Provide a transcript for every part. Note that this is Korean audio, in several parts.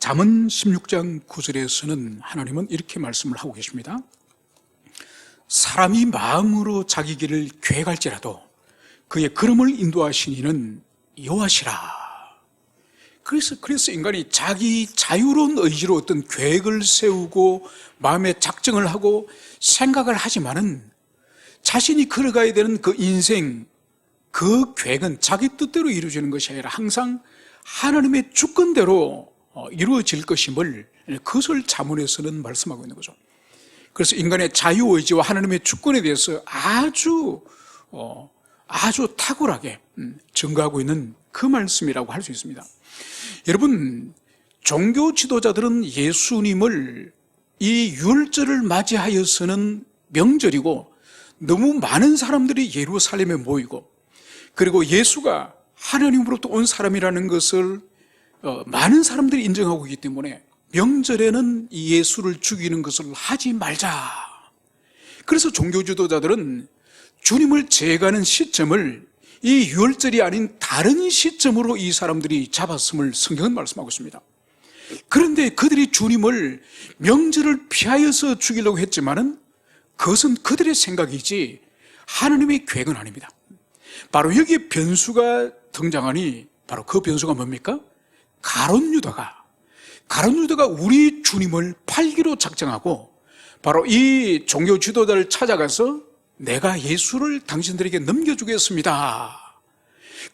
잠언 16장 9절에서는 하나님은 이렇게 말씀을 하고 계십니다. 사람이 마음으로 자기 길을 계획할지라도 그의 걸음을 인도하신 이는 여호와시라. 그래서 인간이 자기 자유로운 의지로 어떤 계획을 세우고 마음에 작정을 하고 생각을 하지만은 자신이 걸어가야 되는 그 인생, 그 계획은 자기 뜻대로 이루어지는 것이 아니라 항상 하나님의 주권대로 이루어질 것임을 그것을 잠언에서는 말씀하고 있는 거죠. 그래서 인간의 자유의지와 하나님의 주권에 대해서 아주 탁월하게 증거하고 있는 그 말씀이라고 할 수 있습니다. 여러분, 종교 지도자들은 예수님을 이 유월절을 맞이하여서는 명절이고 너무 많은 사람들이 예루살렘에 모이고 그리고 예수가 하나님으로부터 온 사람이라는 것을 많은 사람들이 인정하고 있기 때문에 명절에는 이 예수를 죽이는 것을 하지 말자. 그래서 종교 지도자들은 주님을 제거하는 시점을 이 유월절이 아닌 다른 시점으로 이 사람들이 잡았음을 성경은 말씀하고 있습니다. 그런데 그들이 주님을 명절을 피하여서 죽이려고 했지만은 그것은 그들의 생각이지 하나님의 계획은 아닙니다. 바로 여기에 변수가 등장하니 바로 그 변수가 뭡니까? 가룟 유다가 우리 주님을 팔기로 작정하고 바로 이 종교 지도자를 찾아가서 내가 예수를 당신들에게 넘겨주겠습니다.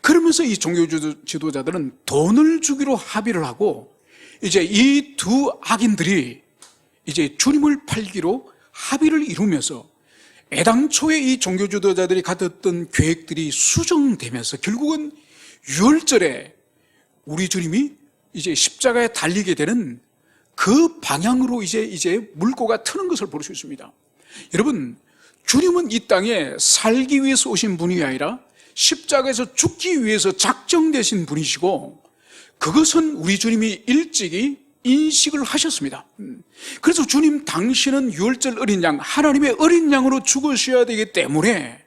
그러면서 이 종교 지도자들은 돈을 주기로 합의를 하고 이제 이 두 악인들이 이제 주님을 팔기로 합의를 이루면서 애당초에 이 종교 지도자들이 가졌던 계획들이 수정되면서 결국은 유월절에 우리 주님이 이제 십자가에 달리게 되는 그 방향으로 이제 물꼬가 트는 것을 볼 수 있습니다. 여러분, 주님은 이 땅에 살기 위해서 오신 분이 아니라 십자가에서 죽기 위해서 작정되신 분이시고 그것은 우리 주님이 일찍이 인식을 하셨습니다. 그래서 주님 당신은 유월절 어린 양, 하나님의 어린 양으로 죽으셔야 되기 때문에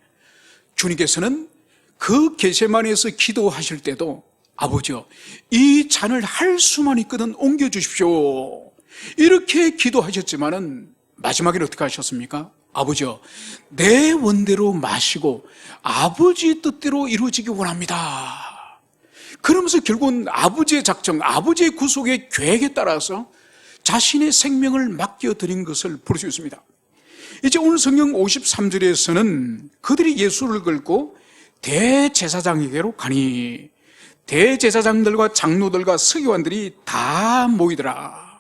주님께서는 그 겟세마네에서 기도하실 때도 아버지요, 이 잔을 할 수만 있거든 옮겨주십시오. 이렇게 기도하셨지만은 마지막에는 어떻게 하셨습니까? 아버지요, 내 원대로 마시고 아버지 뜻대로 이루어지기 원합니다. 그러면서 결국은 아버지의 작정, 아버지의 구속의 계획에 따라서 자신의 생명을 맡겨드린 것을 볼 수 있습니다. 이제 오늘 성경 53절에서는 그들이 예수를 걸고 대제사장에게로 가니 대제사장들과 장로들과 서기관들이 다 모이더라.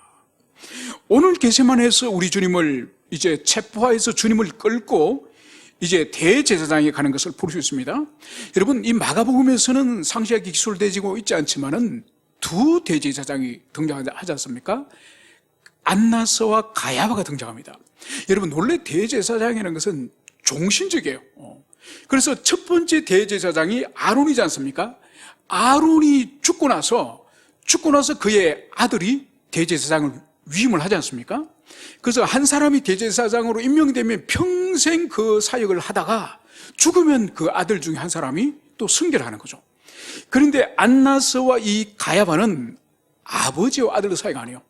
오늘 겟세마네에서 우리 주님을 이제 체포하여서 주님을 끌고 이제 대제사장에 가는 것을 볼 수 있습니다. 여러분, 이 마가복음에서는 상세하게 기술되지고 있지 않지만은 두 대제사장이 등장하지 않습니까? 안나스와 가야바가 등장합니다. 여러분, 원래 대제사장이라는 것은 종신직이에요. 그래서 첫 번째 대제사장이 아론이지 않습니까? 아론이 죽고 나서 그의 아들이 대제사장을 위임을 하지 않습니까? 그래서 한 사람이 대제사장으로 임명되면 평생 그 사역을 하다가 죽으면 그 아들 중에 한 사람이 또 승계를 하는 거죠. 그런데 안나스와 이 가야바는 아버지와 아들의 사이가 아니에요.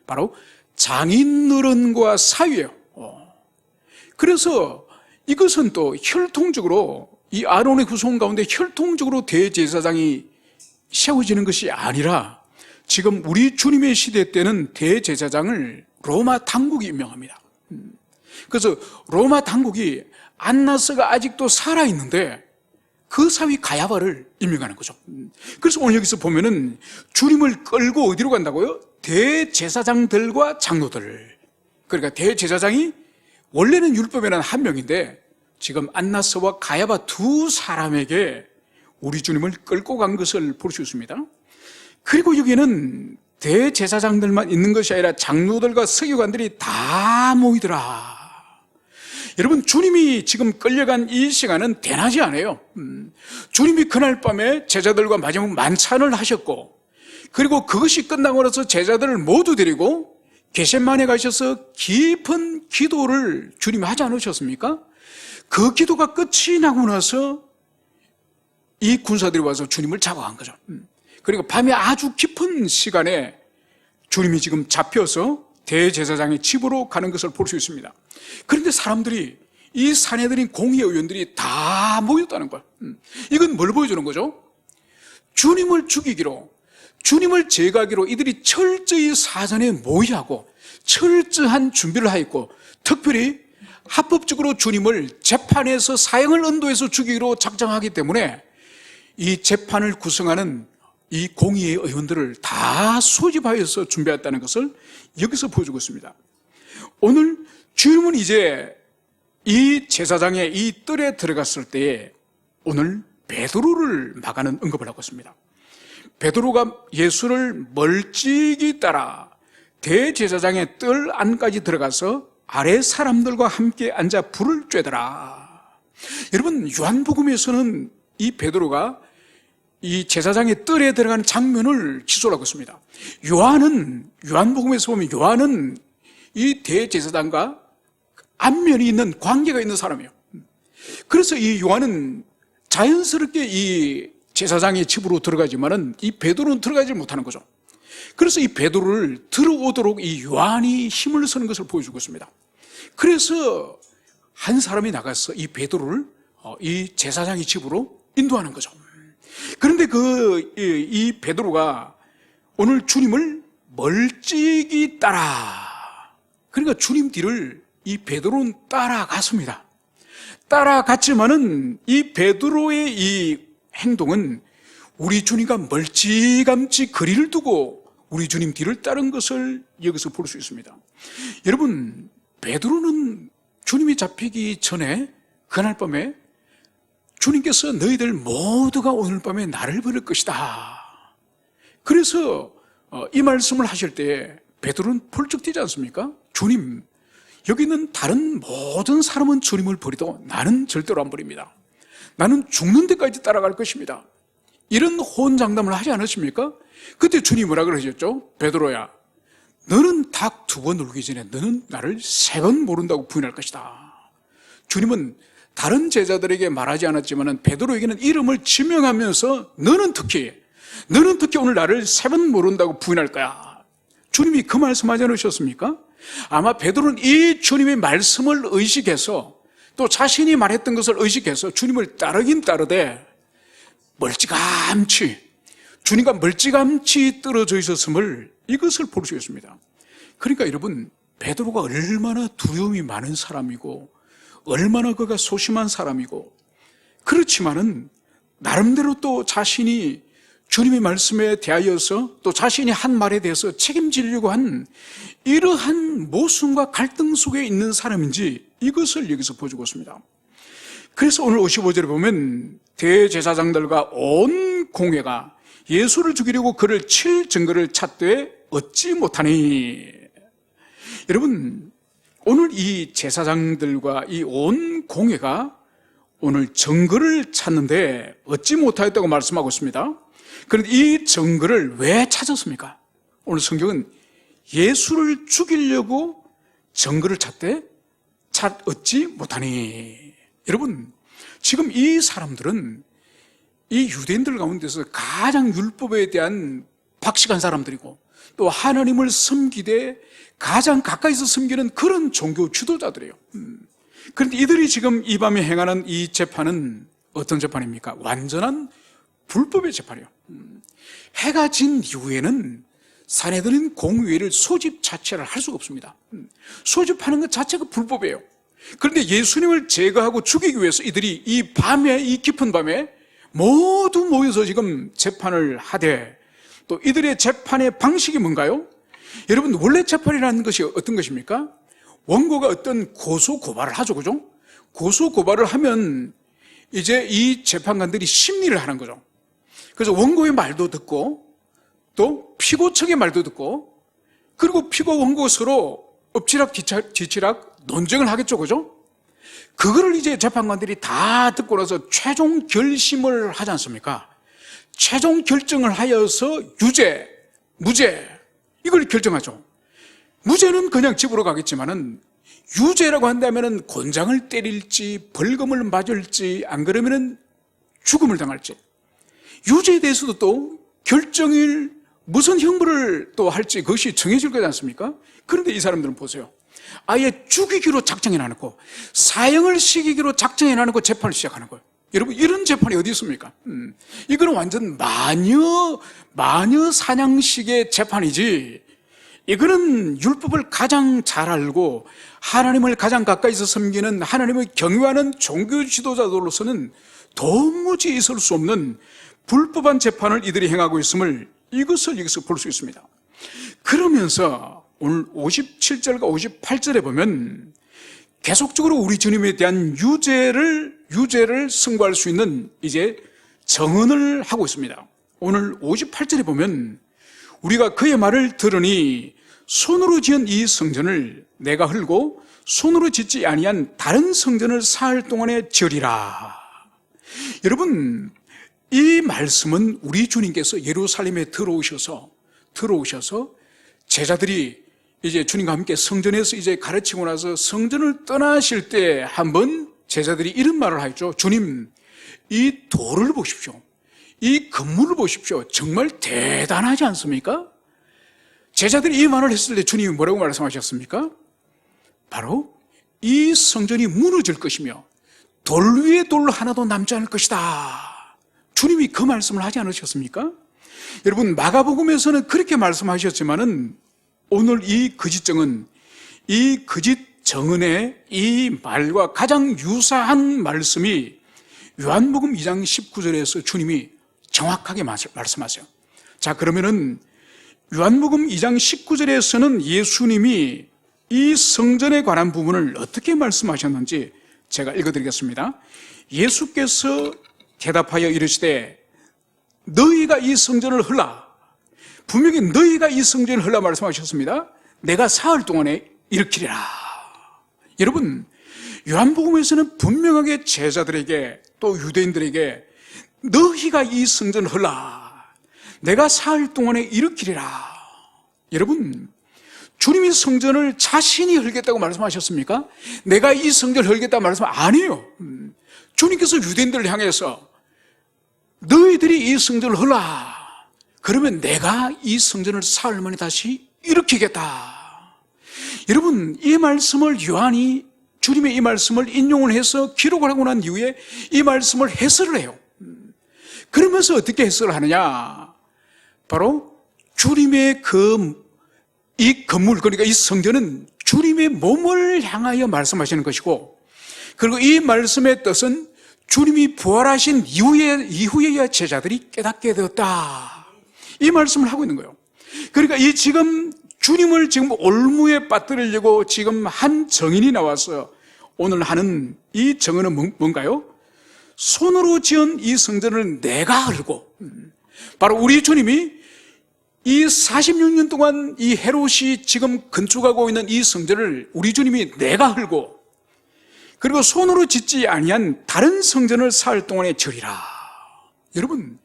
바로 장인어른과 사위예요. 그래서 이것은 또 혈통적으로 이 아론의 후손 가운데 혈통적으로 대제사장이 세워지는 것이 아니라 지금 우리 주님의 시대 때는 대제사장을 로마 당국이 임명합니다. 그래서 로마 당국이 안나스가 아직도 살아있는데 그 사위 가야바를 임명하는 거죠. 그래서 오늘 여기서 보면은 주님을 끌고 어디로 간다고요? 대제사장들과 장로들. 그러니까 대제사장이 원래는 율법에는 한 명인데 지금 안나스와 가야바 두 사람에게 우리 주님을 끌고 간 것을 볼 수 있습니다. 그리고 여기는 대제사장들만 있는 것이 아니라 장로들과 서기관들이 다 모이더라. 여러분, 주님이 지금 끌려간 이 시간은 대낮이 아니에요. 주님이 그날 밤에 제자들과 마지막 만찬을 하셨고 그리고 그것이 끝나고 나서 제자들을 모두 데리고 겟세마네 가셔서 깊은 기도를 주님이 하지 않으셨습니까? 그 기도가 끝이 나고 나서 이 군사들이 와서 주님을 잡아간 거죠. 그리고 밤에 아주 깊은 시간에 주님이 지금 잡혀서 대제사장의 집으로 가는 것을 볼 수 있습니다. 그런데 사람들이, 이 사내들인 공의의원들이 다 모였다는 거예요. 이건 뭘 보여주는 거죠? 주님을 죽이기로, 주님을 제거하기로 이들이 철저히 사전에 모의하고 철저한 준비를 하였고, 특별히 합법적으로 주님을 재판에서 사형을 언도해서 죽이기로 작정하기 때문에 이 재판을 구성하는 이 공의의 의원들을 다 소집하여서 준비했다는 것을 여기서 보여주고 있습니다. 오늘 주님은 이제 이 제사장의 이 뜰에 들어갔을 때에 오늘 베드로를 막아는 언급을 하고 있습니다. 베드로가 예수를 멀찍이 따라 대제사장의 뜰 안까지 들어가서 아래 사람들과 함께 앉아 불을 쬐더라. 여러분, 요한복음에서는 이 베드로가 이 제사장의 뜰에 들어가는 장면을 기술하고 있습니다. 요한복음에서 보면 요한은 이 대제사장과 안면이 있는 관계가 있는 사람이에요. 그래서 이 요한은 자연스럽게 이 제사장의 집으로 들어가지만은 이 베드로는 들어가지 못하는 거죠. 그래서 이 베드로를 들어오도록 이 요한이 힘을 쓰는 것을 보여주고 있습니다. 그래서 한 사람이 나가서 이 베드로를 이 제사장의 집으로 인도하는 거죠. 그런데 이 베드로가 오늘 주님을 멀찍이 따라, 그러니까 주님 뒤를 이 베드로는 따라갔습니다. 따라갔지만은 이 베드로의 이 행동은 우리 주님과 멀찌감치 거리를 두고 우리 주님 뒤를 따른 것을 여기서 볼 수 있습니다. 여러분, 베드로는 주님이 잡히기 전에 그날 밤에 주님께서 너희들 모두가 오늘 밤에 나를 버릴 것이다. 그래서 이 말씀을 하실 때 베드로는 펄쩍 뛰지 않습니까? 주님, 여기 있는 다른 모든 사람은 주님을 버리도 나는 절대로 안 버립니다. 나는 죽는 데까지 따라갈 것입니다. 이런 호언장담을 하지 않으십니까? 그때 주님이 뭐라 그러셨죠? 베드로야, 너는 닭 2번 울기 전에 너는 나를 3번 모른다고 부인할 것이다. 주님은 다른 제자들에게 말하지 않았지만 베드로에게는 이름을 지명하면서 너는 특히 오늘 나를 3번 모른다고 부인할 거야. 주님이 그 말씀하지 않으셨습니까? 아마 베드로는 이 주님의 말씀을 의식해서 또 자신이 말했던 것을 의식해서 주님을 따르긴 따르되 멀찌감치, 주님과 멀찌감치 떨어져 있었음을 이것을 볼 수 있습니다. 그러니까 여러분, 베드로가 얼마나 두려움이 많은 사람이고 얼마나 그가 소심한 사람이고, 그렇지만은 나름대로 또 자신이 주님의 말씀에 대하여서 또 자신이 한 말에 대해서 책임지려고 한 이러한 모순과 갈등 속에 있는 사람인지 이것을 여기서 보여주고 있습니다. 그래서 오늘 55절에 보면 대제사장들과 온 공회가 예수를 죽이려고 그를 칠 증거를 찾되 얻지 못하니. 여러분, 오늘 이 제사장들과 이 온 공회가 오늘 증거를 찾는데 얻지 못하였다고 말씀하고 있습니다. 그런데 이 증거를 왜 찾았습니까? 오늘 성경은 예수를 죽이려고 증거를 찾되 얻지 못하니. 여러분, 지금 이 사람들은 이 유대인들 가운데서 가장 율법에 대한 박식한 사람들이고 또 하나님을 섬기되 가장 가까이서 섬기는 그런 종교 지도자들이에요. 그런데 이들이 지금 이 밤에 행하는 이 재판은 어떤 재판입니까? 완전한 불법의 재판이에요. 해가 진 이후에는 사내들은 공의회를 소집 자체를 할 수가 없습니다. 소집하는 것 자체가 불법이에요. 그런데 예수님을 제거하고 죽이기 위해서 이들이 이 밤에, 이 깊은 밤에 모두 모여서 지금 재판을 하되, 또 이들의 재판의 방식이 뭔가요? 여러분, 원래 재판이라는 것이 어떤 것입니까? 원고가 어떤 고소 고발을 하죠, 그죠? 고소 고발을 하면 이제 이 재판관들이 심리를 하는 거죠. 그래서 원고의 말도 듣고 또 피고 측의 말도 듣고, 그리고 피고 원고 서로 엎치락 뒤치락 논쟁을 하겠죠, 그죠? 그거를 이제 재판관들이 다 듣고 나서 최종 결심을 하지 않습니까? 최종 결정을 하여서 유죄, 무죄, 이걸 결정하죠. 무죄는 그냥 집으로 가겠지만은 유죄라고 한다면은 곤장을 때릴지 벌금을 맞을지 안 그러면은 죽음을 당할지, 유죄에 대해서도 또 결정을 무슨 형벌을 또 할지 그것이 정해질 거지 않습니까? 그런데 이 사람들은 보세요. 아예 죽이기로 작정해 놔놓고 사형을 시키기로 작정해 놔놓고 재판을 시작하는 거예요. 여러분, 이런 재판이 어디 있습니까? 이거는 완전 마녀 사냥식의 재판이지, 이거는 율법을 가장 잘 알고 하나님을 가장 가까이서 섬기는, 하나님을 경외하는 종교 지도자들로서는 도무지 있을 수 없는 불법한 재판을 이들이 행하고 있음을 이것을 여기서 볼 수 있습니다. 그러면서 오늘 57절과 58절에 보면 계속적으로 우리 주님에 대한 유죄를 승부할 수 있는 이제 정언을 하고 있습니다. 오늘 58절에 보면 우리가 그의 말을 들으니 손으로 지은 이 성전을 내가 헐고 손으로 짓지 아니한 다른 성전을 사흘 동안에 지으리라. 여러분, 이 말씀은 우리 주님께서 예루살렘에 들어오셔서 제자들이 이제 주님과 함께 성전에서 이제 가르치고 나서 성전을 떠나실 때 한번 제자들이 이런 말을 하죠. 주님, 이 돌을 보십시오. 이 건물을 보십시오. 정말 대단하지 않습니까? 제자들이 이 말을 했을 때 주님이 뭐라고 말씀하셨습니까? 바로 이 성전이 무너질 것이며 돌 위에 돌 하나도 남지 않을 것이다. 주님이 그 말씀을 하지 않으셨습니까? 여러분, 마가복음에서는 그렇게 말씀하셨지만은 오늘 이 거짓정은, 이 거짓정언의 이 말과 가장 유사한 말씀이 요한복음 2장 19절에서 주님이 정확하게 말씀하세요. 자, 그러면은 요한복음 2장 19절에서는 예수님이 이 성전에 관한 부분을 어떻게 말씀하셨는지 제가 읽어드리겠습니다. 예수께서 대답하여 이르시되 너희가 이 성전을 헐라. 분명히 너희가 이 성전을 헐라 말씀하셨습니다. 내가 사흘 동안에 일으키리라. 여러분, 요한복음에서는 분명하게 제자들에게 또 유대인들에게 너희가 이 성전을 헐라. 내가 사흘 동안에 일으키리라. 여러분, 주님이 성전을 자신이 헐겠다고 말씀하셨습니까? 내가 이 성전을 헐겠다고 말씀 아니에요. 주님께서 유대인들을 향해서 너희들이 이 성전을 헐라. 그러면 내가 이 성전을 사흘 만에 다시 일으키겠다. 여러분, 이 말씀을 요한이 주님의 이 말씀을 인용을 해서 기록을 하고 난 이후에 이 말씀을 해설을 해요. 그러면서 어떻게 해설을 하느냐? 바로 주님의 이 건물, 그러니까 이 성전은 주님의 몸을 향하여 말씀하시는 것이고, 그리고 이 말씀의 뜻은 주님이 부활하신 이후에야 제자들이 깨닫게 되었다. 이 말씀을 하고 있는 거예요. 그러니까 이 지금 주님을 지금 올무에 빠뜨리려고 지금 한 정인이 나와서 오늘 하는 이 정언은 뭔가요? 손으로 지은 이 성전을 내가 헐고, 바로 우리 주님이 이 46년 동안 이 헤롯이 지금 건축하고 있는 이 성전을 우리 주님이 내가 헐고, 그리고 손으로 짓지 아니한 다른 성전을 사흘 동안에 지으리라. 여러분,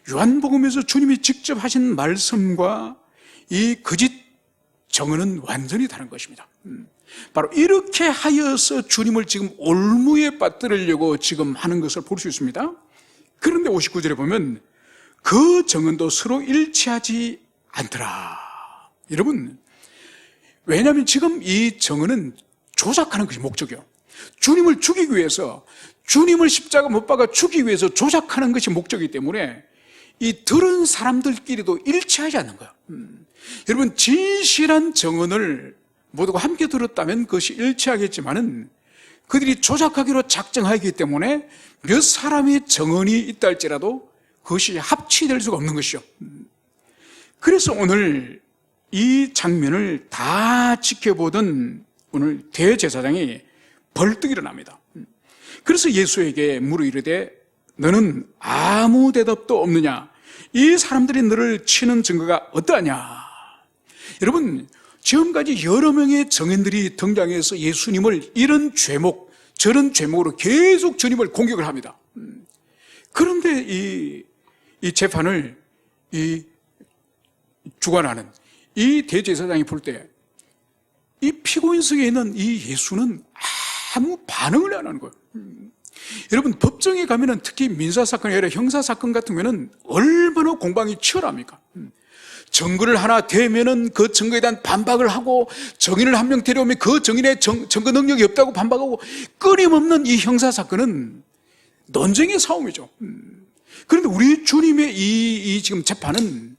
요한복음에서 주님이 직접 하신 말씀과 이 거짓 정언은 완전히 다른 것입니다. 바로 이렇게 하여서 주님을 지금 올무에 빠뜨리려고 지금 하는 것을 볼 수 있습니다. 그런데 59절에 보면 그 정언도 서로 일치하지 않더라. 여러분, 왜냐하면 지금 이 정언은 조작하는 것이 목적이에요. 주님을 죽이기 위해서, 주님을 십자가 못 박아 죽이기 위해서 조작하는 것이 목적이기 때문에 이 들은 사람들끼리도 일치하지 않는 거예요. 여러분, 진실한 정언을 모두가 함께 들었다면 그것이 일치하겠지만은 그들이 조작하기로 작정하기 때문에 몇 사람의 정언이 있다 할지라도 그것이 합치될 수가 없는 것이죠. 그래서 오늘 이 장면을 다 지켜보던 오늘 대제사장이 벌떡 일어납니다. 그래서 예수에게 물어 이르되 너는 아무 대답도 없느냐? 이 사람들이 너를 치는 증거가 어떠하냐? 여러분, 지금까지 여러 명의 정인들이 등장해서 예수님을 이런 죄목 저런 죄목으로 계속 주님을 공격을 합니다. 그런데 이 재판을 주관하는 이 대제사장이 볼 때 이 피고인석에 있는 이 예수는 아무 반응을 안 하는 거예요. 여러분, 법정에 가면은 특히 민사사건이 아니라 형사사건 같은 경우는 얼마나 공방이 치열합니까? 증거를 하나 대면은 그 증거에 대한 반박을 하고, 증인을 한 명 데려오면 그 증인의 증거 능력이 없다고 반박하고, 끊임없는 이 형사사건은 논쟁의 싸움이죠. 그런데 우리 주님의 이 지금 재판은,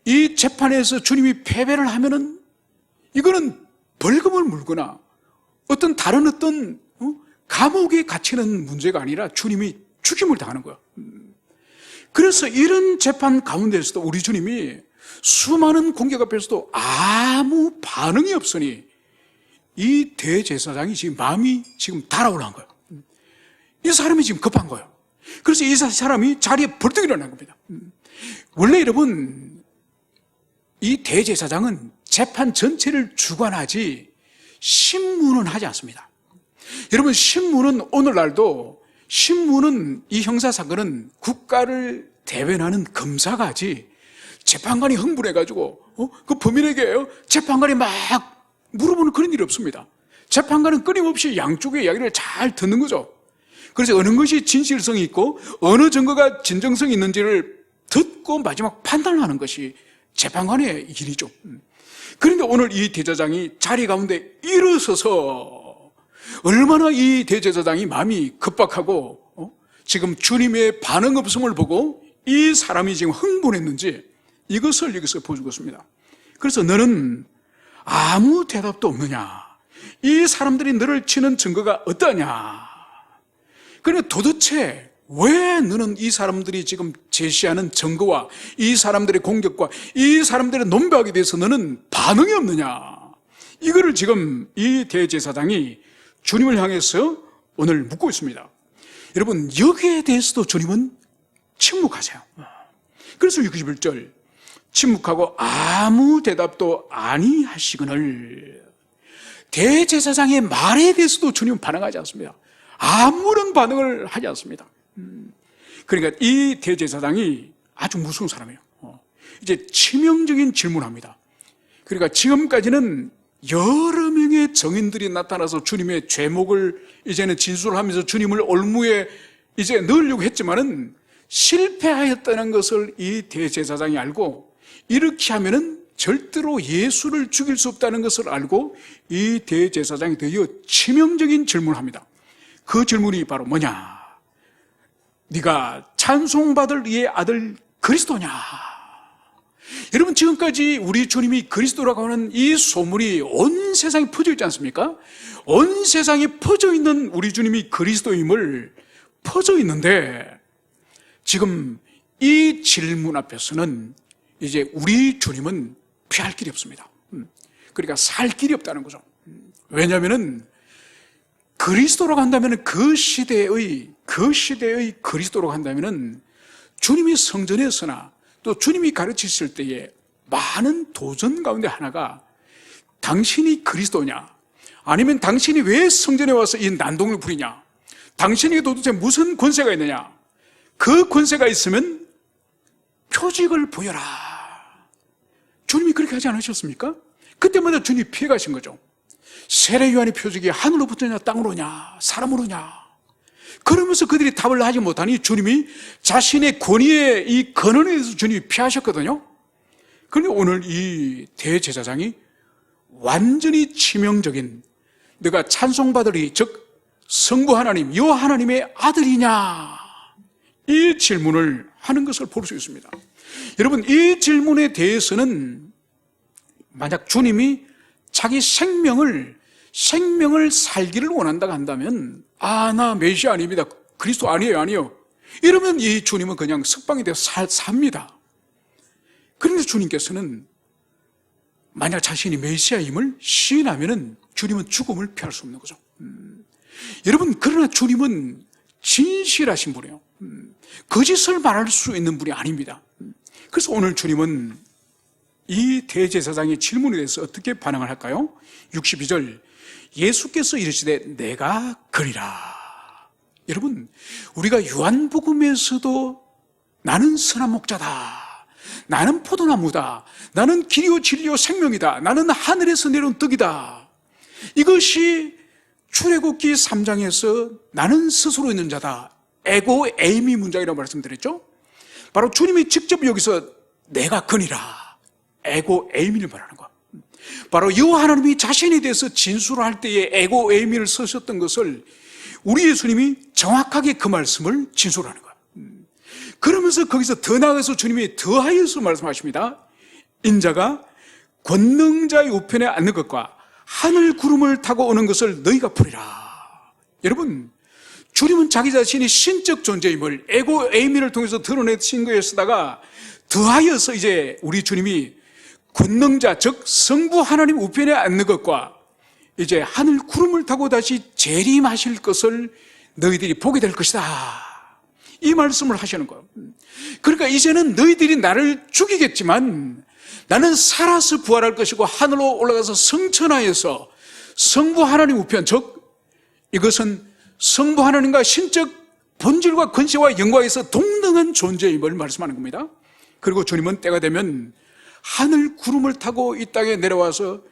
이 재판에서 주님이 패배를 하면은 이거는 벌금을 물거나 어떤 다른 어떤 감옥에 갇히는 문제가 아니라 주님이 죽임을 당하는 거야. 그래서 이런 재판 가운데서도 우리 주님이 수많은 공격 앞에서도 아무 반응이 없으니 이 대제사장이 지금 마음이 지금 달아올라온 거예요. 이 사람이 지금 급한 거예요. 그래서 이 사람이 자리에 벌떡 일어난 겁니다. 원래 여러분, 이 대제사장은 재판 전체를 주관하지 신문은 하지 않습니다. 여러분, 신문은 오늘날도 신문은 이 형사사건은 국가를 대변하는 검사가 하지, 재판관이 흥분해가지고 그 범인에게 재판관이 막 물어보는 그런 일이 없습니다. 재판관은 끊임없이 양쪽의 이야기를 잘 듣는 거죠. 그래서 어느 것이 진실성이 있고 어느 증거가 진정성이 있는지를 듣고 마지막 판단을 하는 것이 재판관의 일이죠. 그런데 오늘 이 대제사장이 자리 가운데 일어서서 얼마나 이 대제사장이 마음이 급박하고 지금 주님의 반응 없음을 보고 이 사람이 지금 흥분했는지 이것을 여기서 보여주겠습니다. 그래서 너는 아무 대답도 없느냐? 이 사람들이 너를 치는 증거가 어떠냐? 그런데 도대체 왜 너는 이 사람들이 지금 제시하는 증거와 이 사람들의 공격과 이 사람들의 논박에 대해서 너는 반응이 없느냐? 이거를 지금 이 대제사장이 주님을 향해서 오늘 묻고 있습니다. 여러분, 여기에 대해서도 주님은 침묵하세요. 그래서 61절, 침묵하고 아무 대답도 아니하시거늘. 대제사장의 말에 대해서도 주님은 반응하지 않습니다. 아무런 반응을 하지 않습니다. 그러니까 이 대제사장이 아주 무서운 사람이에요. 이제 치명적인 질문을 합니다. 그러니까 지금까지는 여러 명의 증인들이 나타나서 주님의 죄목을 이제는 진술하면서 주님을 올무에 이제 넣으려고 했지만은 실패하였다는 것을 이 대제사장이 알고, 이렇게 하면은 절대로 예수를 죽일 수 없다는 것을 알고 이 대제사장이 드디어 치명적인 질문을 합니다. 그 질문이 바로 뭐냐? 네가 찬송받을 이의 아들 그리스도냐? 여러분, 지금까지 우리 주님이 그리스도라고 하는 이 소문이 온 세상에 퍼져 있지 않습니까? 온 세상에 퍼져 있는 우리 주님이 그리스도임을 퍼져 있는데, 지금 이 질문 앞에서는 이제 우리 주님은 피할 길이 없습니다. 그러니까 살 길이 없다는 거죠. 왜냐하면 그리스도로 간다면 그 시대의 그리스도로 간다면 주님이 성전에서나 또 주님이 가르치실 때에 많은 도전 가운데 하나가 당신이 그리스도냐? 아니면 당신이 왜 성전에 와서 이 난동을 부리냐? 당신에게 도대체 무슨 권세가 있느냐? 그 권세가 있으면 표직을 보여라. 주님이 그렇게 하지 않으셨습니까? 그때마다 주님이 피해 가신 거죠. 세례 요한의 표적이 하늘로부터냐 땅으로냐 사람으로냐, 그러면서 그들이 답을 하지 못하니 주님이 자신의 권위의 이 근원에 대해서 주님이 피하셨거든요. 그런데 오늘 이 대제사장이 완전히 치명적인, 내가 찬송받으리 즉 성부 하나님 여호와 하나님의 아들이냐, 이 질문을 하는 것을 볼 수 있습니다. 여러분, 이 질문에 대해서는 만약 주님이 자기 생명을 살기를 원한다고 한다면, 나 메시아 아닙니다, 그리스도 아니에요 이러면 이 주님은 그냥 석방이 돼서 삽니다. 그런데 주님께서는 만약 자신이 메시아임을 시인하면 주님은 죽음을 피할 수 없는 거죠. 여러분, 그러나 주님은 진실하신 분이에요. 거짓을 말할 수 있는 분이 아닙니다. 그래서 오늘 주님은 이 대제사장의 질문에 대해서 어떻게 반응을 할까요? 62절, 예수께서 이르시되 내가 그리라. 여러분, 우리가 요한복음에서도 나는 선한 목자다, 나는 포도나무다, 나는 길이요 진리요 생명이다, 나는 하늘에서 내려온 떡이다, 이것이 출애굽기 3장에서 나는 스스로 있는 자다, 에고 에이미 문장이라고 말씀드렸죠. 바로 주님이 직접 여기서 내가 그니라, 에고 에이미를 말하는 것. 바로 여호와 하나님이 자신에 대해서 진술을 할 때에 에고 에이미를 쓰셨던 것을 우리 예수님이 정확하게 그 말씀을 진술하는 거예요. 그러면서 거기서 더 나아가서 주님이 더하여서 말씀하십니다. 인자가 권능자의 우편에 앉는 것과 하늘 구름을 타고 오는 것을 너희가 보리라. 여러분, 주님은 자기 자신이 신적 존재임을 에고 에이미를 통해서 드러내신 거에 쓰다가 더하여서 이제 우리 주님이 권능자, 즉 성부 하나님 우편에 앉는 것과 이제 하늘 구름을 타고 다시 재림하실 것을 너희들이 보게 될 것이다. 이 말씀을 하시는 거예요. 그러니까 이제는 너희들이 나를 죽이겠지만 나는 살아서 부활할 것이고 하늘로 올라가서 성천하에서 성부 하나님 우편, 즉 이것은 성부 하나님과 신적 본질과 권세와 영광에서 동등한 존재임을 말씀하는 겁니다. 그리고 주님은 때가 되면 하늘 구름을 타고 이 땅에 내려와서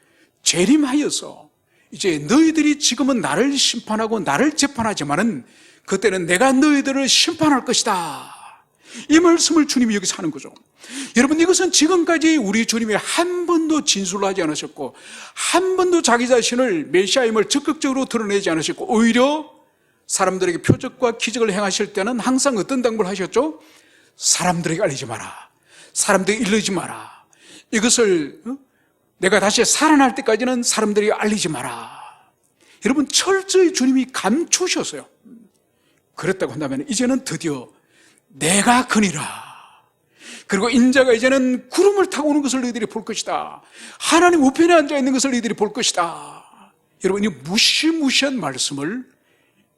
재림하여서 이제 너희들이 지금은 나를 심판하고 나를 재판하지만은 그때는 내가 너희들을 심판할 것이다. 이 말씀을 주님이 여기서 하는 거죠. 여러분, 이것은 지금까지 우리 주님이 한 번도 진술하지 않으셨고 한 번도 자기 자신을 메시아임을 적극적으로 드러내지 않으셨고 오히려 사람들에게 표적과 기적을 행하실 때는 항상 어떤 당부를 하셨죠? 사람들에게 알리지 마라. 사람들에게 일러지 마라. 이것을 내가 다시 살아날 때까지는 사람들에게 알리지 마라. 여러분, 철저히 주님이 감추셨어요. 그랬다고 한다면 이제는 드디어 내가 그니라. 그리고 인자가 이제는 구름을 타고 오는 것을 너희들이 볼 것이다. 하나님 우편에 앉아있는 것을 너희들이 볼 것이다. 여러분, 이 무시무시한 말씀을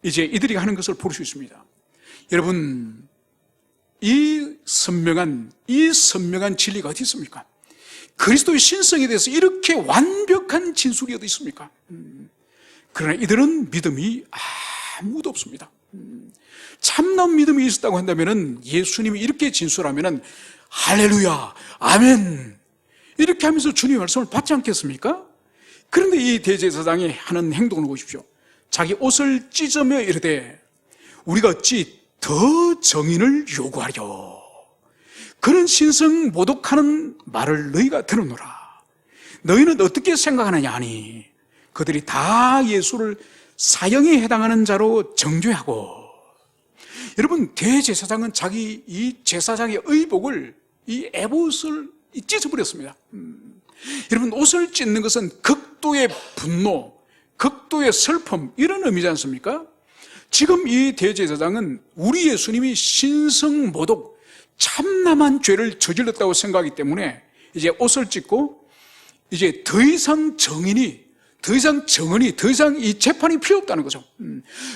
이제 이들이 하는 것을 볼 수 있습니다. 여러분, 이 선명한 진리가 어디 있습니까? 그리스도의 신성에 대해서 이렇게 완벽한 진술이 어디 있습니까? 그러나 이들은 믿음이 아무도 없습니다. 참남 믿음이 있었다고 한다면 예수님이 이렇게 진술하면 할렐루야, 아멘 이렇게 하면서 주님의 말씀을 받지 않겠습니까? 그런데 이 대제사장이 하는 행동을 보십시오. 자기 옷을 찢으며 이르되 우리가 어찌 더 정인을 요구하려. 그런 신성 모독하는 말을 너희가 들었노라. 너희는 어떻게 생각하느냐 하니 그들이 다 예수를 사형에 해당하는 자로 정죄하고. 여러분, 대제사장은 자기 이 제사장의 의복을 이 에봇을 찢어버렸습니다. 여러분, 옷을 찢는 것은 극도의 분노, 극도의 슬픔 이런 의미지 않습니까? 지금 이 대제사장은 우리 예수님이 신성 모독, 참남한 죄를 저질렀다고 생각하기 때문에 이제 옷을 찢고 이제 더 이상 정은이 더 이상 이 재판이 필요 없다는 거죠.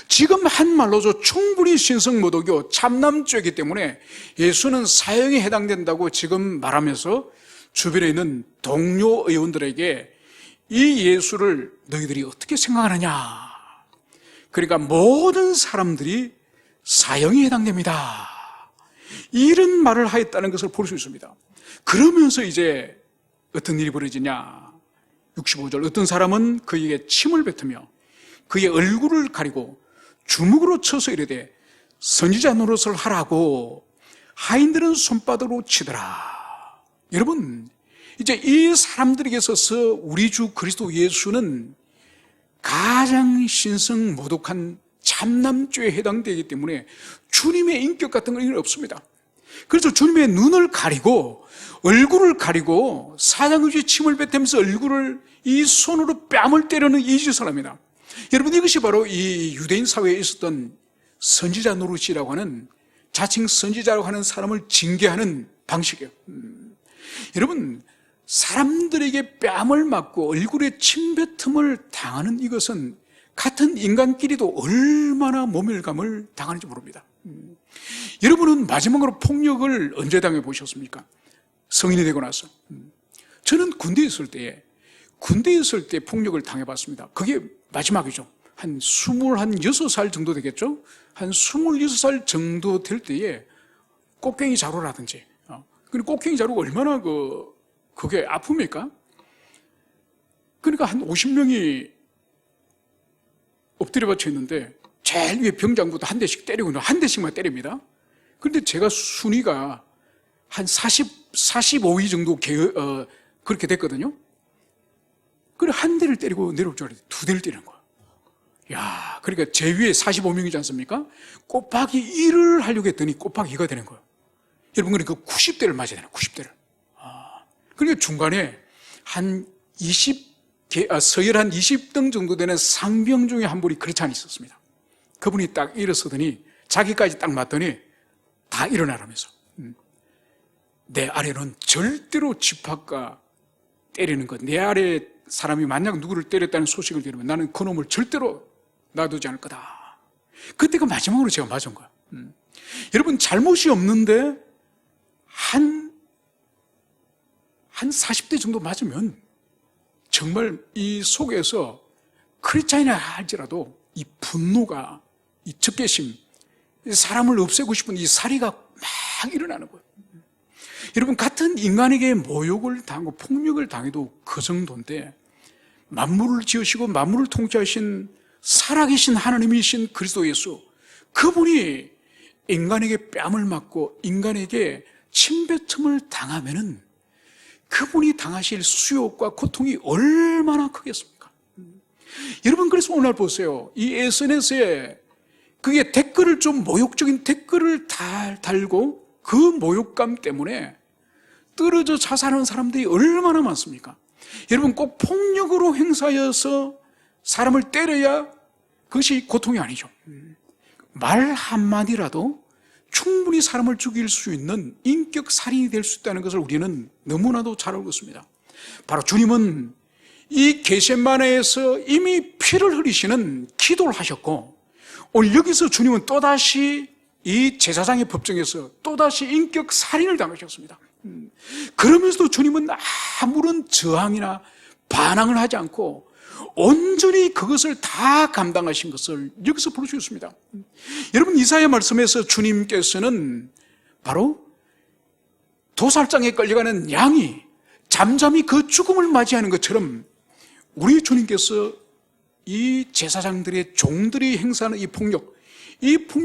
지금 한 말로도 충분히 신성모독이요 참남죄이기 때문에 예수는 사형에 해당된다고 지금 말하면서 주변에 있는 동료 의원들에게 이 예수를 너희들이 어떻게 생각하느냐. 그러니까 모든 사람들이 사형에 해당됩니다. 이런 말을 하였다는 것을 볼 수 있습니다. 그러면서 이제 어떤 일이 벌어지냐. 65절, 어떤 사람은 그에게 침을 뱉으며 그의 얼굴을 가리고 주먹으로 쳐서 이르되 선지자 노릇을 하라고 하인들은 손바닥으로 치더라. 여러분, 이제 이 사람들에게 있어서 우리 주 그리스도 예수는 가장 신성 모독한 참남죄에 해당되기 때문에 주님의 인격 같은 건 없습니다. 그래서 주님의 눈을 가리고 얼굴을 가리고 사장의지에 침을 뱉으면서 얼굴을 이 손으로 뺨을 때리는 이 짓을 합니다. 여러분, 이것이 바로 이 유대인 사회에 있었던 선지자 노릇이라고 하는, 자칭 선지자라고 하는 사람을 징계하는 방식이에요. 여러분, 사람들에게 뺨을 맞고 얼굴에 침뱉음을 당하는 이것은 같은 인간끼리도 얼마나 모멸감을 당하는지 모릅니다. 여러분은 마지막으로 폭력을 언제 당해보셨습니까? 성인이 되고 나서. 저는 군대에 있을 때 폭력을 당해봤습니다. 그게 마지막이죠. 한 26살 정도 되겠죠? 한 26살 정도 될 때에 꽃갱이 자루라든지, 근데 꽃갱이 자루가 얼마나 그게 아픕니까? 그러니까 한 50명이 엎드려 받쳐 있는데 제일 위에 병장부터 한 대씩 때리고 한 대씩만 때립니다. 그런데 제가 순위가 한 45위 정도 그렇게 됐거든요. 그래, 한 대를 때리고 내려올 줄 알았더니 두 대를 때리는 거야. 야, 그러니까 제 위에 45명이지 않습니까? 곱하기 1을 하려고 했더니 곱하기 2가 되는 거예요. 여러분, 그러니까 90대를 맞아야 되나, 90대를. 그러니까 중간에 한 서열 한 20등 정도 되는 상병 중에 한 분이 그렇지 않 있었습니다. 그분이 딱 일어서더니 자기까지 딱 맞더니 다 일어나라면서, 내 아래는 절대로 집합과 때리는 것, 내 아래 사람이 만약 누구를 때렸다는 소식을 들으면 나는 그놈을 절대로 놔두지 않을 거다. 그때가 마지막으로 제가 맞은 거예요. 여러분, 잘못이 없는데 한 40대 정도 맞으면 정말 이 속에서 크리스찬이라 할지라도 이 분노가, 이 적개심, 사람을 없애고 싶은 이 사리가 막 일어나는 거예요. 여러분, 같은 인간에게 모욕을 당하고 폭력을 당해도 그 정도인데, 만물을 지으시고 만물을 통치하신 살아계신 하나님이신 그리스도 예수, 그분이 인간에게 뺨을 맞고 인간에게 침뱉음을 당하면은 그분이 당하실 수욕과 고통이 얼마나 크겠습니까? 여러분, 그래서 오늘 보세요. 이 SNS에 그게 댓글을 좀 모욕적인 댓글을 달고 그 모욕감 때문에 떨어져 자살하는 사람들이 얼마나 많습니까? 여러분, 꼭 폭력으로 행사해서 사람을 때려야 그것이 고통이 아니죠. 말 한마디라도 충분히 사람을 죽일 수 있는 인격 살인이 될 수 있다는 것을 우리는 너무나도 잘 알고 있습니다. 바로 주님은 이 겟세마네에서 이미 피를 흘리시는 기도를 하셨고, 오늘 여기서 주님은 또다시 이 제사장의 법정에서 또다시 인격 살인을 당하셨습니다. 그러면서도 주님은 아무런 저항이나 반항을 하지 않고 온전히 그것을 다 감당하신 것을 여기서 볼 수 있습니다. 여러분, 이사야 말씀에서 주님께서는 바로 도살장에 끌려가는 양이 잠잠히 그 죽음을 맞이하는 것처럼 우리 주님께서 이 제사장들의 종들이 행사하는 이 폭력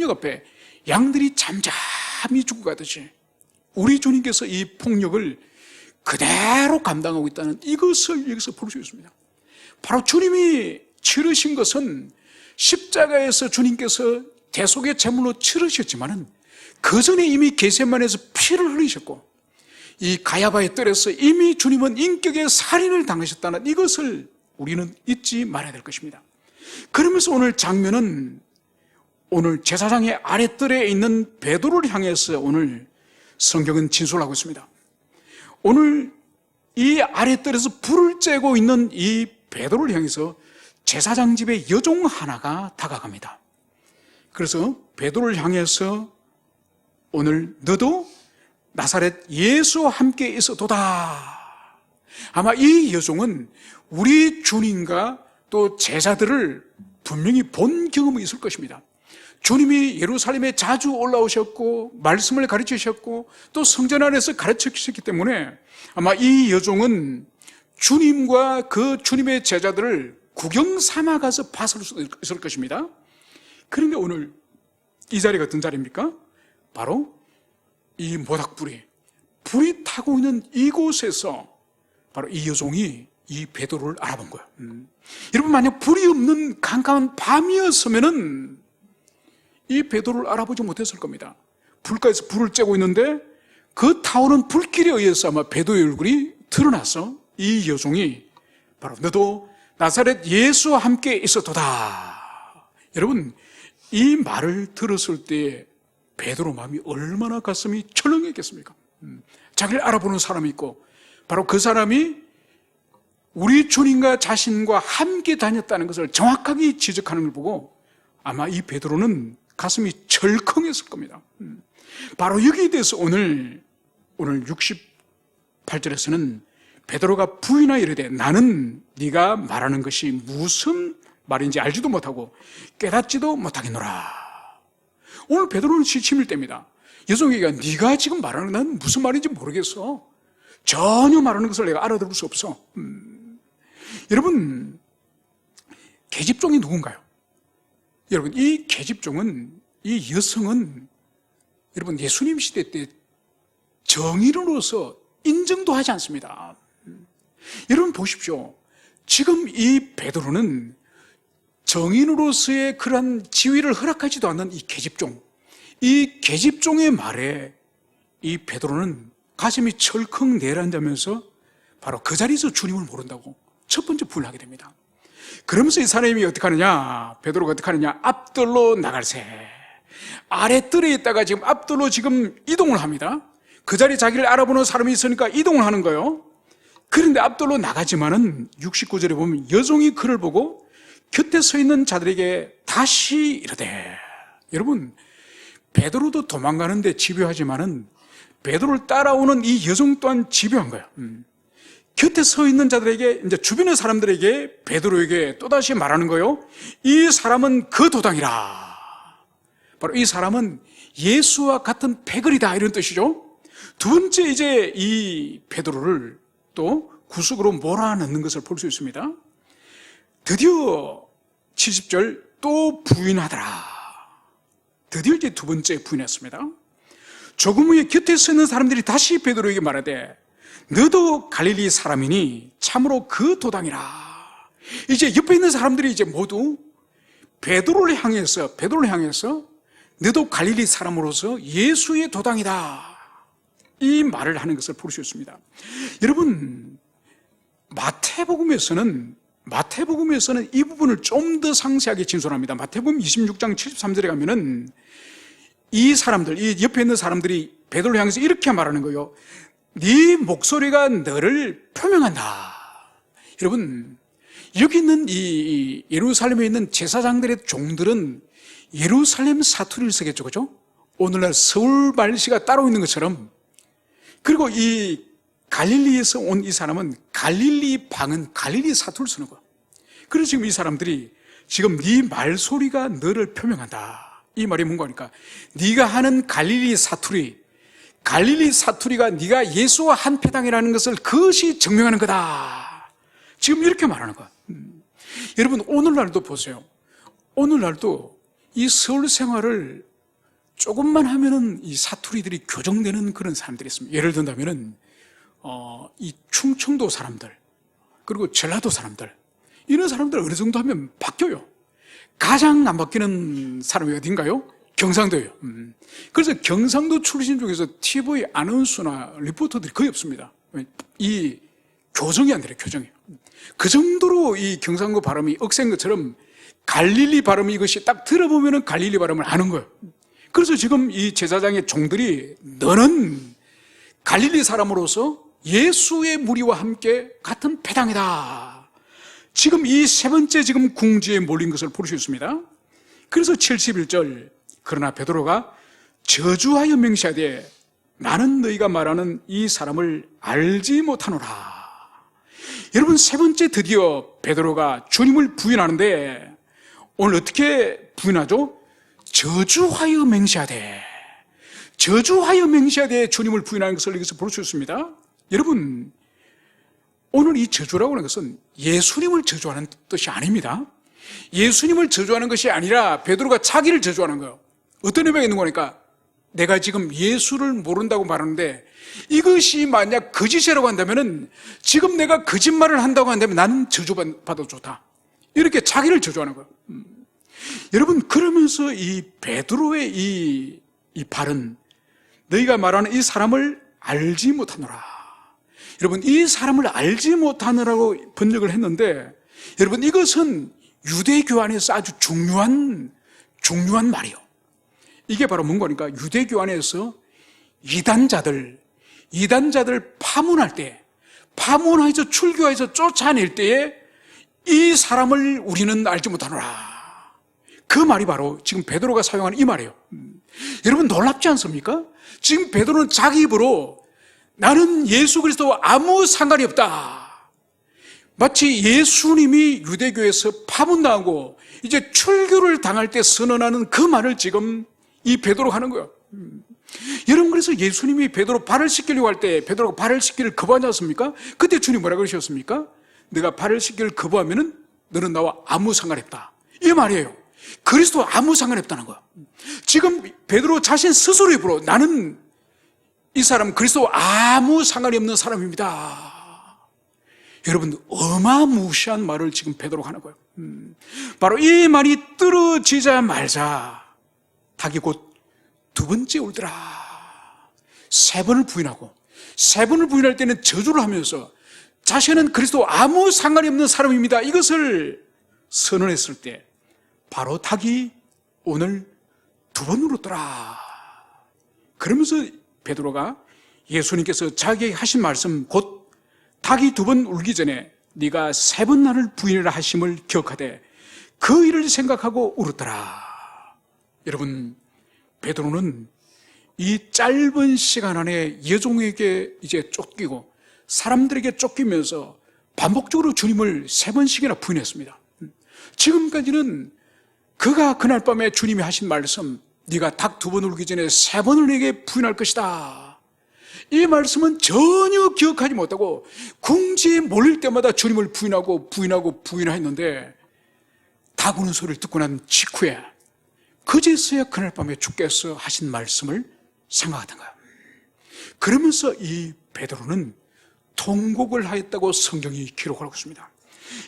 앞에 양들이 잠잠히 죽어가듯이 우리 주님께서 이 폭력을 그대로 감당하고 있다는 이것을 여기서 볼 수 있습니다. 바로 주님이 치르신 것은 십자가에서 주님께서 대속의 제물로 치르셨지만은 그 전에 이미 겟세마네에서 피를 흘리셨고 이 가야바의 뜰에서 이미 주님은 인격의 살인을 당하셨다는 이것을 우리는 잊지 말아야 될 것입니다. 그러면서 오늘 장면은 오늘 제사장의 아랫뜰에 있는 베드로를 향해서 오늘 성경은 진술하고 있습니다. 오늘 이 아랫뜰에서 불을 쬐고 있는 이 베드로를 향해서 제사장 집의 여종 하나가 다가갑니다. 그래서 베드로를 향해서 오늘 너도 나사렛 예수와 함께 있어도다. 아마 이 여종은 우리 주님과 또 제자들을 분명히 본 경험이 있을 것입니다. 주님이 예루살렘에 자주 올라오셨고 말씀을 가르치셨고 또 성전 안에서 가르치셨기 때문에 아마 이 여종은 주님과 그 주님의 제자들을 구경 삼아 가서 봤을 수 있을 것입니다. 그런데 오늘 이 자리가 어떤 자리입니까? 바로 이 모닥불이 불이 타고 있는 이곳에서 바로 이 여종이 이 베드로를 알아본 거예요. 여러분, 만약 불이 없는 캄캄한 밤이었으면은 이 베드로를 알아보지 못했을 겁니다. 불가에서 불을 쬐고 있는데 그 타오르는 불길에 의해서 아마 베드로의 얼굴이 드러나서 이 여종이 바로 너도 나사렛 예수와 함께 있었도다. 여러분, 이 말을 들었을 때 베드로 마음이 얼마나 가슴이 철렁했겠습니까? 자기를 알아보는 사람이 있고 바로 그 사람이 우리 주님과 자신과 함께 다녔다는 것을 정확하게 지적하는 걸 보고 아마 이 베드로는 가슴이 철컹했을 겁니다. 바로 여기에 대해서 오늘 68절에서는 베드로가 부인하여 이르되 나는 네가 말하는 것이 무슨 말인지 알지도 못하고 깨닫지도 못하겠노라. 오늘 베드로는 시침일 때입니다. 여종에게 네가 지금 말하는 건 무슨 말인지 모르겠어. 전혀 말하는 것을 내가 알아들을 수 없어. 여러분, 계집종이 누군가요? 여러분, 이 계집종은, 이 여성은 여러분 예수님 시대 때 정의로서 인정도 하지 않습니다. 여러분 보십시오. 지금 이 베드로는 정인으로서의 그러한 지위를 허락하지도 않는 이 계집종, 이 계집종의 말에 이 베드로는 가슴이 철컥 내란다면서 바로 그 자리에서 주님을 모른다고 첫 번째 부인을 하게 됩니다. 그러면서 이 사람이 어떻게 하느냐, 베드로가 어떻게 하느냐, 앞뜰로 나갈세. 아래 뜰에 있다가 지금 앞뜰로 지금 이동을 합니다. 그 자리에 자기를 알아보는 사람이 있으니까 이동을 하는 거예요. 그런데 앞뜰로 나가지만은 69절에 보면 여종이 그를 보고 곁에 서 있는 자들에게 다시 이르되, 여러분 베드로도 도망가는데 집요하지만은 베드로를 따라오는 이 여종 또한 집요한 거예요. 곁에 서 있는 자들에게, 이제 주변의 사람들에게 베드로에게 또다시 말하는 거예요. 이 사람은 그 도당이라. 바로 이 사람은 예수와 같은 패거리다, 이런 뜻이죠. 두 번째, 이제 이 베드로를 또 구석으로 몰아넣는 것을 볼 수 있습니다. 드디어 70절 또 부인하더라. 드디어 이제 두 번째 부인했습니다. 조금 후에 곁에 서 있는 사람들이 다시 베드로에게 말하되, 너도 갈릴리 사람이니 참으로 그 도당이라. 이제 옆에 있는 사람들이 이제 모두 베드로를 향해서 너도 갈릴리 사람으로서 예수의 도당이다, 이 말을 하는 것을 볼 수 있습니다. 여러분, 마태복음에서는 이 부분을 좀 더 상세하게 진술합니다. 마태복음 26장 73절에 가면은 이 사람들, 이 옆에 있는 사람들이 베드로를 향해서 이렇게 말하는 거예요. 네 목소리가 너를 표명한다. 여러분, 여기 있는 이 예루살렘에 있는 제사장들의 종들은 예루살렘 사투리를 쓰겠죠, 그죠? 오늘날 서울 말씨가 따로 있는 것처럼. 그리고 이 갈릴리에서 온 이 사람은 갈릴리 방은 갈릴리 사투리를 쓰는 거야. 그래서 지금 이 사람들이 지금 네 말소리가 너를 표명한다, 이 말이 뭔가 하니까 네가 하는 갈릴리 사투리가 네가 예수와 한 패당이라는 것을 그것이 증명하는 거다, 지금 이렇게 말하는 거야. 여러분, 오늘날도 보세요. 오늘날도 이 서울 생활을 조금만 하면은 이 사투리들이 교정되는 그런 사람들이 있습니다. 예를 든다면은 이 충청도 사람들, 그리고 전라도 사람들, 이런 사람들 어느 정도 하면 바뀌어요. 가장 안 바뀌는 사람이 어딘가요? 경상도예요. 그래서 경상도 출신 중에서 TV 아나운서나 리포터들이 거의 없습니다. 이 교정이 안 돼요, 교정이. 그 정도로 이 경상도 발음이 억센 것처럼 갈릴리 발음이, 이것이 딱 들어보면은 갈릴리 발음을 아는 거예요. 그래서 지금 이 제사장의 종들이 너는 갈릴리 사람으로서 예수의 무리와 함께 같은 패당이다, 지금 이 세 번째 지금 궁지에 몰린 것을 볼 수 있습니다. 그래서 71절, 그러나 베드로가 저주하여 맹세하되 나는 너희가 말하는 이 사람을 알지 못하노라. 여러분, 세 번째 드디어 베드로가 주님을 부인하는데 오늘 어떻게 부인하죠? 저주하여 맹세하되 주님을 부인하는 것을 여기서 볼 수 있습니다. 여러분, 오늘 이 저주라고 하는 것은 예수님을 저주하는 뜻이 아닙니다. 예수님을 저주하는 것이 아니라 베드로가 자기를 저주하는 거예요. 어떤 의미가 있는 거니까, 내가 지금 예수를 모른다고 말하는데 이것이 만약 거짓이라고 한다면은, 지금 내가 거짓말을 한다고 한다면 나는 저주받아도 좋다, 이렇게 자기를 저주하는 거예요. 여러분, 그러면서 이 베드로의 이 발은 너희가 말하는 이 사람을 알지 못하노라. 여러분, 이 사람을 알지 못하느라고 번역을 했는데, 여러분, 이것은 유대교 안에서 아주 중요한 말이에요. 이게 바로 뭔가 하니까, 유대교 안에서 이단자들 파문할 때, 파문해서 출교해서 쫓아낼 때에 이 사람을 우리는 알지 못하노라, 그 말이 바로 지금 베드로가 사용하는 이 말이에요. 여러분, 놀랍지 않습니까? 지금 베드로는 자기 입으로 나는 예수 그리스도와 아무 상관이 없다, 마치 예수님이 유대교에서 파문당하고 이제 출교를 당할 때 선언하는 그 말을 지금 이 베드로가 하는 거예요. 여러분, 그래서 예수님이 베드로 발을 씻기려고 할 때 베드로가 발을 씻기를 거부하지 않습니까? 그때 주님 뭐라 그러셨습니까? 내가 발을 씻기를 거부하면은 너는 나와 아무 상관이 없다, 이 말이에요. 그리스도와 아무 상관이 없다는 거야. 지금 베드로 자신 스스로 입으로 나는 이 사람 그리스도와 아무 상관이 없는 사람입니다, 여러분, 어마무시한 말을 지금 베드로가 하는 거예요. 바로 이 말이 떨어지자마자 닭이 곧 두 번째 울더라. 세 번을 부인하고, 세 번을 부인할 때는 저주를 하면서 자신은 그리스도 아무 상관이 없는 사람입니다, 이것을 선언했을 때 바로 닭이 오늘 두 번 울었더라. 그러면서 베드로가 예수님께서 자기에게 하신 말씀, 곧 닭이 두 번 울기 전에 네가 세 번 나를 부인하라 하심을 기억하되 그 일을 생각하고 울었더라. 여러분, 베드로는 이 짧은 시간 안에 여종에게 이제 쫓기고 사람들에게 쫓기면서 반복적으로 주님을 세 번씩이나 부인했습니다. 지금까지는 그가 그날 밤에 주님이 하신 말씀, 네가 닭 두 번 울기 전에 세 번을 내게 부인할 것이다, 이 말씀은 전혀 기억하지 못하고 궁지에 몰릴 때마다 주님을 부인하였는데 닭 우는 소리를 듣고 난 직후에 그제서야 그날 밤에 주께서 하신 말씀을 생각하던 거예요. 그러면서 이 베드로는 통곡을 하였다고 성경이 기록하고 있습니다.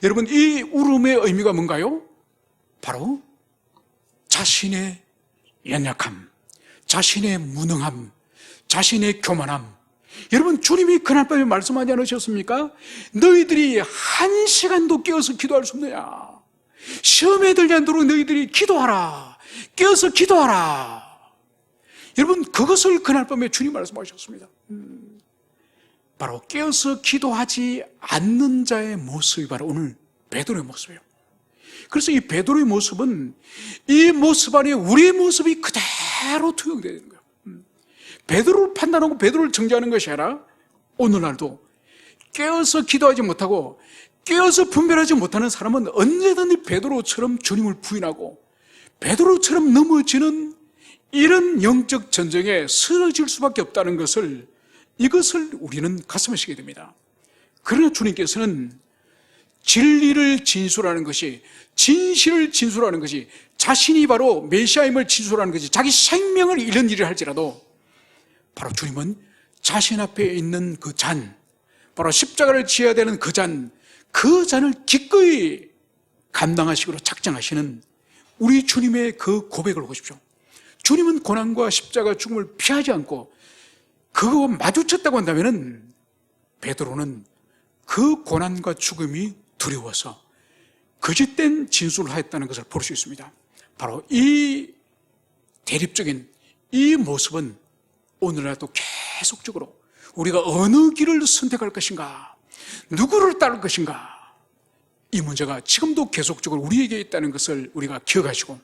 여러분, 이 울음의 의미가 뭔가요? 바로 자신의 연약함, 자신의 무능함, 자신의 교만함. 여러분, 주님이 그날 밤에 말씀하지 않으셨습니까? 너희들이 한 시간도 깨어서 기도할 수 없느냐? 시험에 들지 않도록 너희들이 기도하라, 깨어서 기도하라. 여러분, 그것을 그날 밤에 주님 말씀하셨습니다. 바로 깨어서 기도하지 않는 자의 모습이 바로 오늘 베드로의 모습이에요. 그래서 이 베드로의 모습은 이 모습 안에 우리의 모습이 그대로 투영되는 거예요. 베드로를 판단하고 베드로를 정죄하는 것이 아니라 오늘날도 깨어서 기도하지 못하고 깨어서 분별하지 못하는 사람은 언제든지 베드로처럼 주님을 부인하고 베드로처럼 넘어지는 이런 영적 전쟁에 쓰러질 수밖에 없다는 것을, 이것을 우리는 가슴에 새기게 됩니다. 그러나 주님께서는 진리를 진술하는 것이, 진실을 진술하는 것이, 자신이 바로 메시아임을 진술하는 것이, 자기 생명을 잃는 일을 할지라도 바로 주님은 자신 앞에 있는 그 잔, 바로 십자가를 지어야 되는 그 잔, 그 잔을 기꺼이 감당하시기로 작정하시는 우리 주님의 그 고백을 보십시오. 주님은 고난과 십자가 죽음을 피하지 않고 그거 마주쳤다고 한다면 베드로는 그 고난과 죽음이 두려워서 거짓된 진술을 하였다는 것을 볼 수 있습니다. 바로 이 대립적인 이 모습은 오늘날도 계속적으로 우리가 어느 길을 선택할 것인가, 누구를 따를 것인가, 이 문제가 지금도 계속적으로 우리에게 있다는 것을 우리가 기억하시고,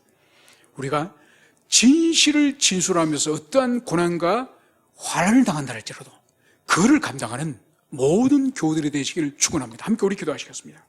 우리가 진실을 진술하면서 어떠한 고난과 환난을 당한다 할지라도 그를 감당하는 모든 교우들이 되시기를 축원합니다. 함께 우리 기도하시겠습니다.